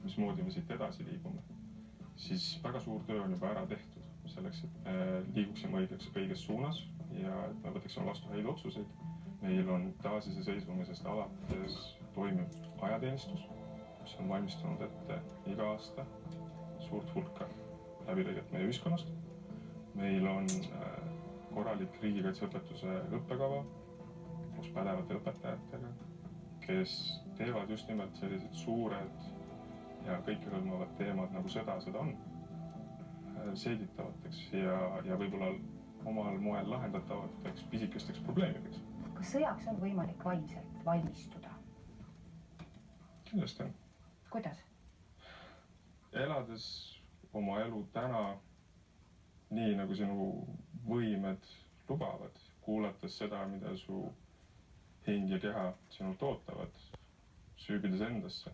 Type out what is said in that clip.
mismoodi me siit edasi liigume, siis väga suur töö on juba ära tehtud selleks, et me liiguksime õiges suunas ja et me võtaksime vastu häid otsuseid. Meil on taasiseseisvumisest alates toimib ajateenistus, mis on valmistunud ette iga aasta suurt hulka läbilõiget meie ühiskonnast. Meil on korralik riigikaitseõpetuse õppekava koos pädevate õpetajatega, kes teevad just nimelt sellised suured ja kõikehõlmavad teemad nagu sõda on selgitavateks ja võib-olla omal moel lahendatavateks pisikesteks probleemideks. Kas sõjaks on võimalik vaimselt valmistuda? Kindlasti on. Kuidas? Elades oma elu täna nii, nagu sinu võimed lubavad, kuulates seda, mida su hing ja keha sinult ootavad, süübides endasse,